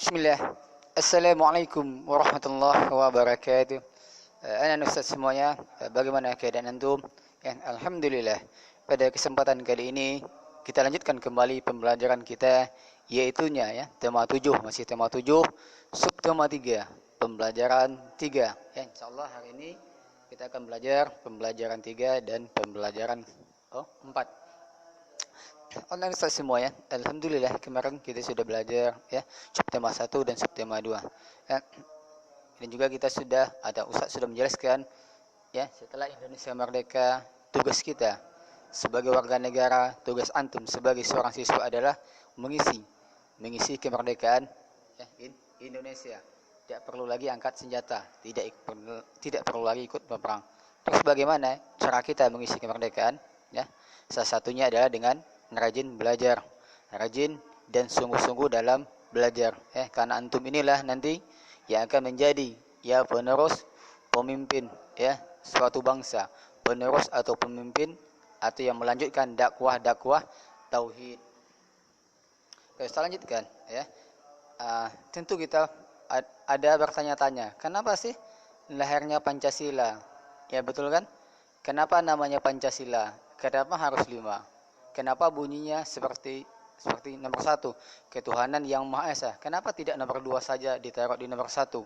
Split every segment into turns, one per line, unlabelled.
Bismillah. Assalamualaikum warahmatullahi wabarakatuh. Anak ustaz semuanya, bagaimana keadaan antum? Ya, alhamdulillah. Pada kesempatan kali ini kita lanjutkan kembali pembelajaran kita, yaitunya ya, tema 7, masih tema 7, subtema 3, pembelajaran 3. Ya, insyaallah hari ini kita akan belajar pembelajaran 3 dan pembelajaran 4. Online Ustaz semua ya. Alhamdulillah kemarin kita sudah belajar ya subtema 1 dan subtema 2. Ya. Dan juga kita sudah ada Ustaz sudah menjelaskan ya setelah Indonesia merdeka, tugas kita sebagai warga negara, tugas antum sebagai seorang siswa adalah mengisi kemerdekaan ya, Indonesia. Tidak perlu lagi angkat senjata, tidak perlu lagi ikut berperang. Terus bagaimana cara kita mengisi kemerdekaan? Ya, salah satunya adalah dengan rajin belajar, rajin dan sungguh-sungguh dalam belajar. Karena antum inilah nanti yang akan menjadi ya penerus pemimpin ya suatu bangsa, penerus atau pemimpin atau yang melanjutkan dakwah tauhid. Oke, kita lanjutkan ya. Tentu kita ada bertanya-tanya, kenapa sih lahirnya Pancasila? Ya betul kan? Kenapa namanya Pancasila? Kenapa harus 5? Kenapa bunyinya seperti nomor 1, ketuhanan yang Maha Esa? Kenapa tidak nomor 2 saja ditaruh di nomor 1?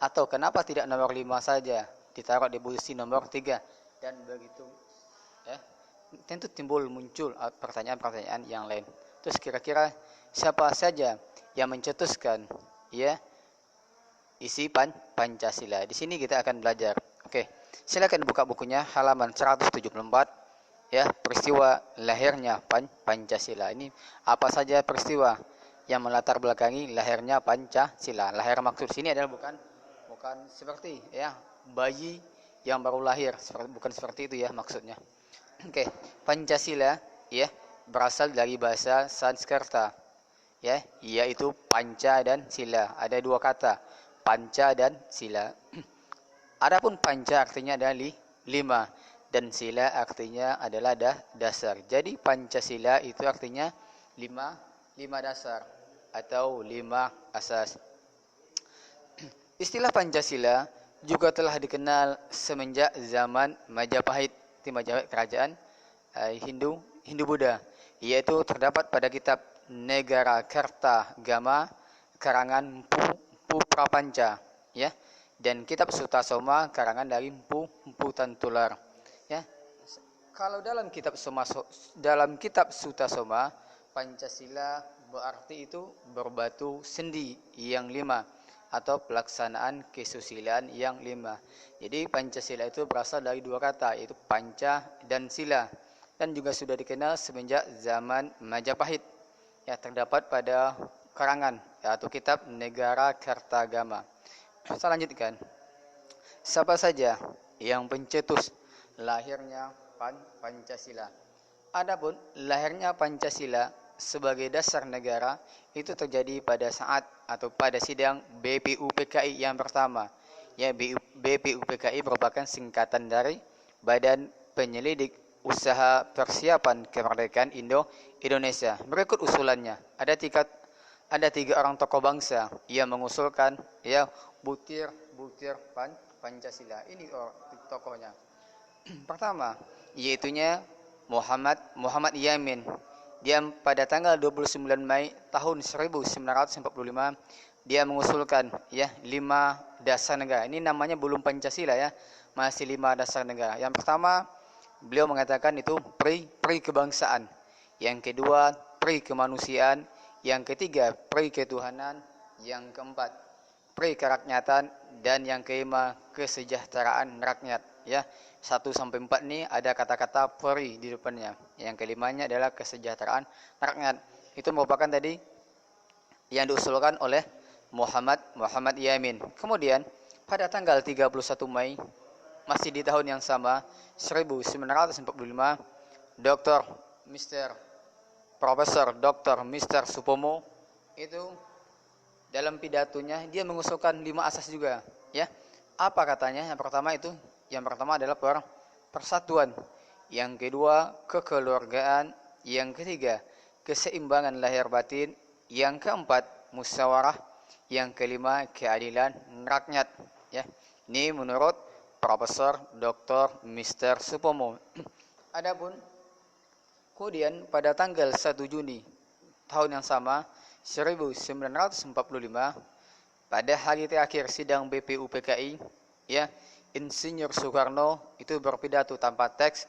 Atau kenapa tidak nomor 5 saja ditaruh di posisi nomor 3? Dan begitu ya. Tentu muncul pertanyaan-pertanyaan yang lain. Terus kira-kira siapa saja yang mencetuskan ya isi Pancasila? Di sini kita akan belajar. Oke, silakan buka bukunya halaman 174. Ya, peristiwa lahirnya Pancasila. Ini apa saja peristiwa yang melatar belakangi lahirnya Pancasila? Lahir maksud sini adalah bukan seperti ya bayi yang baru lahir, bukan seperti itu ya maksudnya. Oke, Pancasila ya berasal dari bahasa Sanskerta ya, yaitu panca dan sila. Ada dua kata, panca dan sila. Adapun panca artinya adalah 5 dan sila artinya adalah dasar. Jadi Pancasila itu artinya 5 dasar atau 5 asas. Istilah Pancasila juga telah dikenal semenjak zaman Majapahit, kerajaan Hindu Buddha, yaitu terdapat pada kitab Negara Kertagama karangan Mpu Prapanca ya, dan kitab Sutasoma karangan dari Mpu Tantular. Ya, kalau dalam kitab Sutasoma, Pancasila berarti itu berbatu sendi yang 5 atau pelaksanaan kesusilaan yang 5. Jadi Pancasila itu berasal dari dua kata, yaitu panca dan sila, dan juga sudah dikenal semenjak zaman Majapahit. Ya, terdapat pada karangan atau kitab Negara Kertagama. Saya lanjutkan. Siapa saja yang pencetus lahirnya Pancasila? Adapun lahirnya Pancasila sebagai dasar negara itu terjadi pada saat atau pada sidang BPUPKI yang pertama. Ya, BPUPKI merupakan singkatan dari Badan Penyelidik Usaha Persiapan Kemerdekaan Indonesia. Berikut usulannya. Ada 3 orang tokoh bangsa yang mengusulkan ya butir Pancasila. Ini tokohnya. Pertama, yaitunya Muhammad Yamin. Dia pada tanggal 29 Mei tahun 1945 dia mengusulkan ya 5 dasar negara. Ini namanya belum Pancasila ya, masih 5 dasar negara. Yang pertama, beliau mengatakan itu pri kebangsaan. Yang kedua, pri kemanusiaan. Yang ketiga, pri ketuhanan. Yang keempat, pri kerakyatan. Dan yang kelima, kesejahteraan rakyat ya. 1 sampai 4 ini ada kata-kata pri di depannya. Yang kelimanya adalah kesejahteraan rakyat. Itu merupakan tadi yang diusulkan oleh Muhammad Yamin. Kemudian pada tanggal 31 Mei masih di tahun yang sama 1945, Profesor Dr. Mr. Supomo itu dalam pidatonya dia mengusulkan 5 asas juga ya. Apa katanya? Yang pertama adalah persatuan, yang kedua kekeluargaan, yang ketiga keseimbangan lahir batin, yang keempat musyawarah yang kelima keadilan rakyat. Ya, ini menurut Profesor Dr. Mr. Supomo. Adapun kemudian pada tanggal 1 Juni tahun yang sama 1945, pada hari terakhir sidang BPUPKI, ya, Insinyur Soekarno itu berpidato tanpa teks,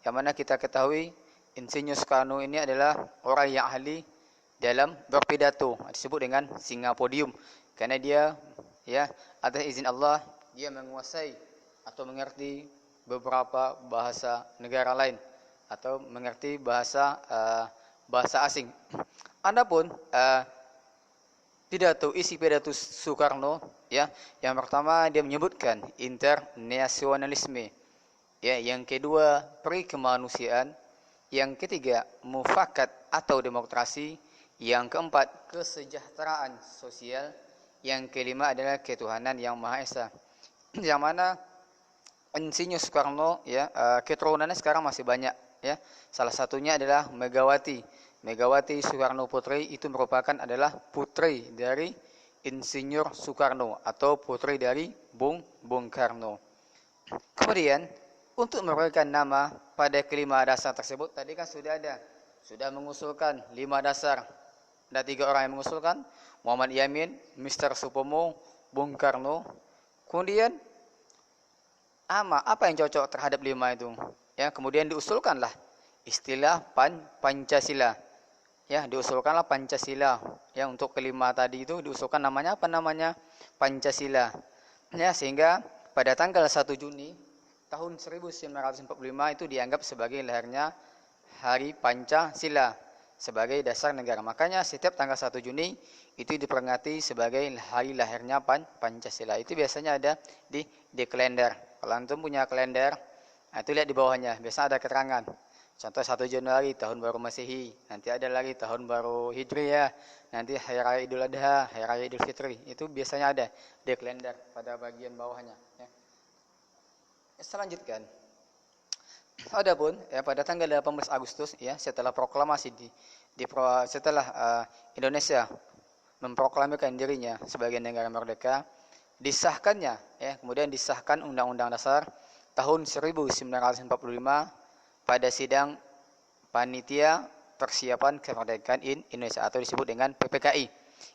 yang mana kita ketahui Insinyur Soekarno ini adalah orang yang ahli dalam berpidato, disebut dengan singa podium, karena dia, ya, atas izin Allah dia menguasai atau mengerti beberapa bahasa negara lain atau mengerti bahasa asing. Adapun isi pidato Soekarno, ya, yang pertama dia menyebutkan internasionalisme, ya, yang kedua peri kemanusiaan, yang ketiga mufakat atau demokrasi, yang keempat kesejahteraan sosial, yang kelima adalah ketuhanan yang Maha Esa. Yang mana Insinyur Soekarno, ya, keturunannya sekarang masih banyak, ya. Salah satunya adalah Megawati Soekarno Putri, itu merupakan adalah putri dari Insinyur Soekarno atau putri dari Bung Karno. Kemudian untuk memberikan nama pada kelima dasar tersebut, tadi kan sudah mengusulkan 5 dasar. Ada 3 orang yang mengusulkan, Muhammad Yamin, Mr. Supomo, Bung Karno. Kemudian apa yang cocok terhadap 5 itu? Ya, kemudian diusulkanlah istilah Pancasila. Ya, diusulkanlah Pancasila. Ya, untuk kelima tadi itu diusulkan namanya apa? Namanya Pancasila. Ya, sehingga pada tanggal 1 Juni tahun 1945 itu dianggap sebagai lahirnya Hari Pancasila sebagai dasar negara. Makanya setiap tanggal 1 Juni itu diperingati sebagai hari lahirnya Pancasila. Itu biasanya ada di kalender. Kalau antum punya kalender, nah itu lihat di bawahnya, biasa ada keterangan. Contoh 1 Januari tahun baru Masehi, nanti ada lagi tahun baru Hijriah, nanti Hari Raya Idul Adha, Hari Raya Idul Fitri. Itu biasanya ada di kalender pada bagian bawahnya, ya. Selanjutkan. Adapun ya pada tanggal 18 Agustus, ya, setelah proklamasi setelah Indonesia memproklamirkan dirinya sebagai negara merdeka, disahkannya, ya, kemudian disahkan Undang-Undang Dasar tahun 1945 pada sidang Panitia Persiapan Kemerdekaan Indonesia atau disebut dengan PPKI.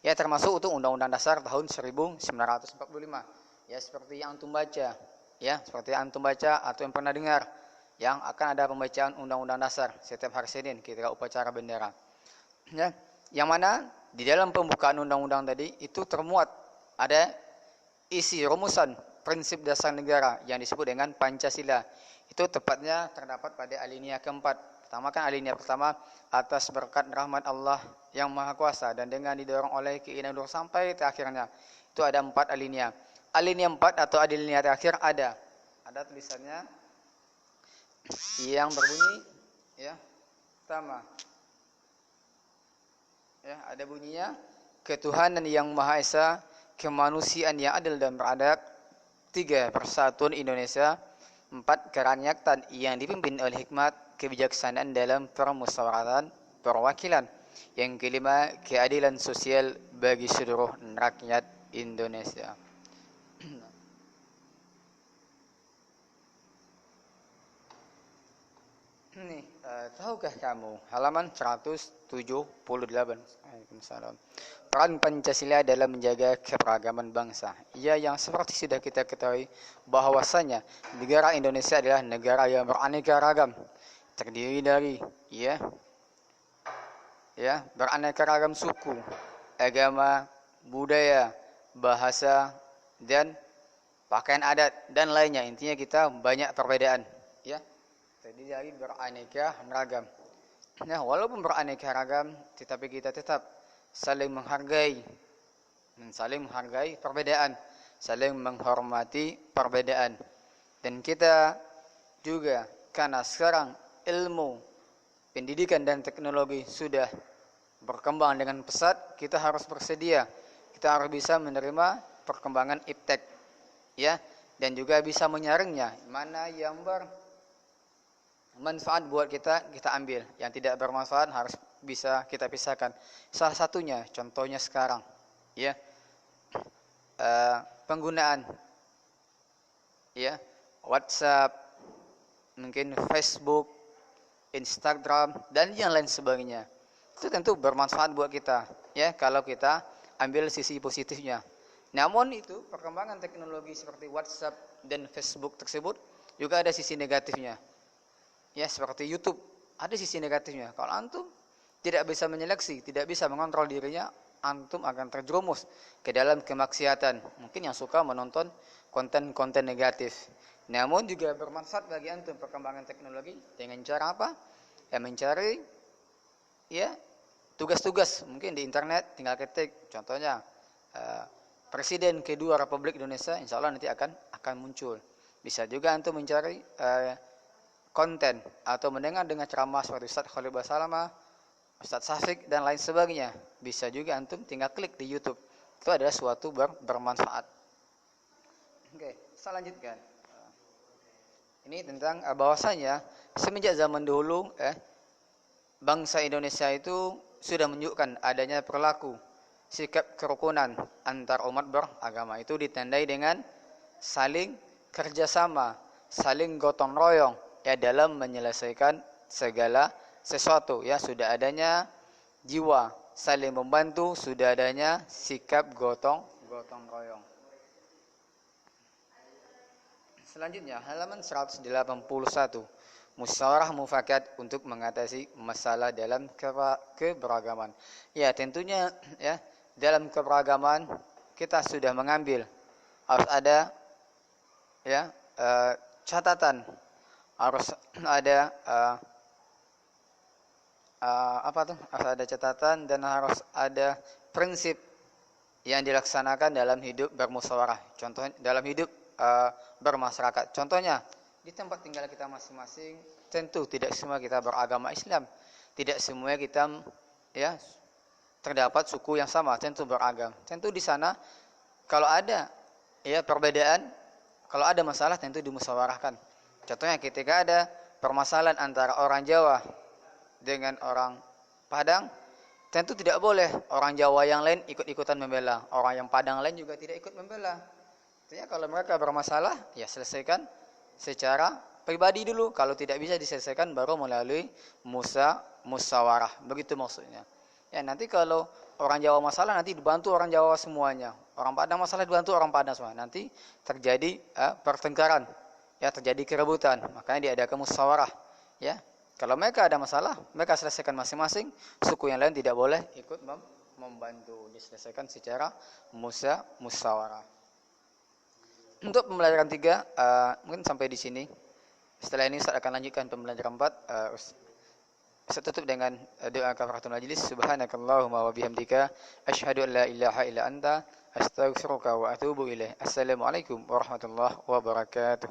Ya, termasuk untuk Undang-Undang Dasar tahun 1945. Ya, seperti yang antum baca, ya, seperti yang antum baca atau yang pernah dengar, yang akan ada pembacaan Undang-Undang Dasar setiap hari Senin ketika upacara bendera. Ya, yang mana di dalam pembukaan undang-undang tadi itu termuat ada isi rumusan prinsip dasar negara yang disebut dengan Pancasila. Itu tepatnya terdapat pada alinea keempat. Pertama kan alinea pertama, atas berkat rahmat Allah yang Maha Kuasa dan dengan didorong oleh keinginan sampai terakhirnya. Itu ada 4 alinea. Alinea 4 atau alinea terakhir ada tulisannya yang berbunyi, ya, pertama, ya, ada bunyinya ketuhanan yang Maha Esa, kemanusiaan yang adil dan beradab, 3 persatuan Indonesia, 4 kerakyatan yang dipimpin oleh hikmat kebijaksanaan dalam permusyawaratan perwakilan, yang kelima keadilan sosial bagi seluruh rakyat Indonesia. Nih, tahukah kamu halaman 178. Waalaikumsalam. Peran Pancasila dalam menjaga keberagaman bangsa. Ya, yang seperti sudah kita ketahui bahwasanya negara Indonesia adalah negara yang beraneka ragam, terdiri dari beraneka ragam suku, agama, budaya, bahasa, dan pakaian adat dan lainnya. Intinya kita banyak perbedaan, ya. Jadi dari beraneka ragam. Nah, walaupun beraneka ragam, tetapi kita tetap saling menghargai perbedaan, saling menghormati perbedaan. Dan kita juga karena sekarang ilmu, pendidikan dan teknologi sudah berkembang dengan pesat, kita harus bersedia. Kita harus bisa menerima perkembangan iptek, ya, dan juga bisa menyaringnya. Mana yang bermanfaat buat kita ambil, yang tidak bermanfaat harus bisa kita pisahkan. Salah satunya contohnya sekarang, ya, penggunaan ya WhatsApp, mungkin Facebook, Instagram dan yang lain sebagainya. Itu tentu bermanfaat buat kita ya kalau kita ambil sisi positifnya. Namun itu perkembangan teknologi seperti WhatsApp dan Facebook tersebut juga ada sisi negatifnya. Ya seperti YouTube ada sisi negatifnya. Kalau antum tidak bisa menyeleksi, tidak bisa mengontrol dirinya, antum akan terjerumus ke dalam kemaksiatan. Mungkin yang suka menonton konten-konten negatif. Namun juga bermanfaat bagi antum perkembangan teknologi dengan cara apa? Ya mencari ya tugas-tugas mungkin di internet tinggal ketik. Contohnya Presiden kedua Republik Indonesia, insya Allah nanti akan muncul. Bisa juga antum mencari konten atau mendengar dengan ceramah seperti Ustaz Khalid Basalamah, Ustaz Syafiq dan lain sebagainya. Bisa juga antum tinggal klik di YouTube. Itu adalah suatu bermanfaat. Oke, saya lanjutkan. Ini tentang bahwasanya semenjak zaman dahulu bangsa Indonesia itu sudah menunjukkan adanya perilaku sikap kerukunan antar umat beragama itu ditandai dengan saling kerjasama, saling gotong royong ya dalam menyelesaikan segala sesuatu ya, sudah adanya jiwa saling membantu, sudah adanya sikap gotong royong. Selanjutnya halaman 181, musyawarah mufakat untuk mengatasi masalah dalam keberagaman. Ya tentunya ya dalam keberagaman kita sudah mengambil harus ada ya catatan, harus ada harus ada catatan dan harus ada prinsip yang dilaksanakan dalam hidup bermusyawarah. Contohnya dalam hidup bermasyarakat. Contohnya di tempat tinggal kita masing-masing, tentu tidak semua kita beragama Islam, tidak semua kita ya terdapat suku yang sama, tentu beragam. Tentu di sana kalau ada ya perbedaan, kalau ada masalah tentu dimusyawarahkan. Contohnya ketika ada permasalahan antara orang Jawa dengan orang Padang, tentu tidak boleh orang Jawa yang lain ikut-ikutan membela, orang yang Padang lain juga tidak ikut membela. Artinya kalau mereka bermasalah, ya selesaikan secara pribadi dulu. Kalau tidak bisa diselesaikan baru melalui musyawarah. Begitu maksudnya. Ya nanti kalau orang Jawa masalah nanti dibantu orang Jawa semuanya. Orang Padang masalah dibantu orang Padang semua. Nanti terjadi pertengkaran, ya terjadi kerebutan. Makanya diadakan musyawarah. Ya kalau mereka ada masalah, mereka selesaikan masing-masing. Suku yang lain tidak boleh ikut membantu. Diselesaikan secara musyawarah. Untuk pembelajaran 3 mungkin sampai di sini. Setelah ini Ustaz akan lanjutkan pembelajaran 4. Ustaz tutup dengan doa kafaratul majlis. Subhanakallahumma wa bihamdika asyhadu an la ilaha illa anta astaghfiruka wa atubu ilaik. Assalamualaikum warahmatullahi wabarakatuh.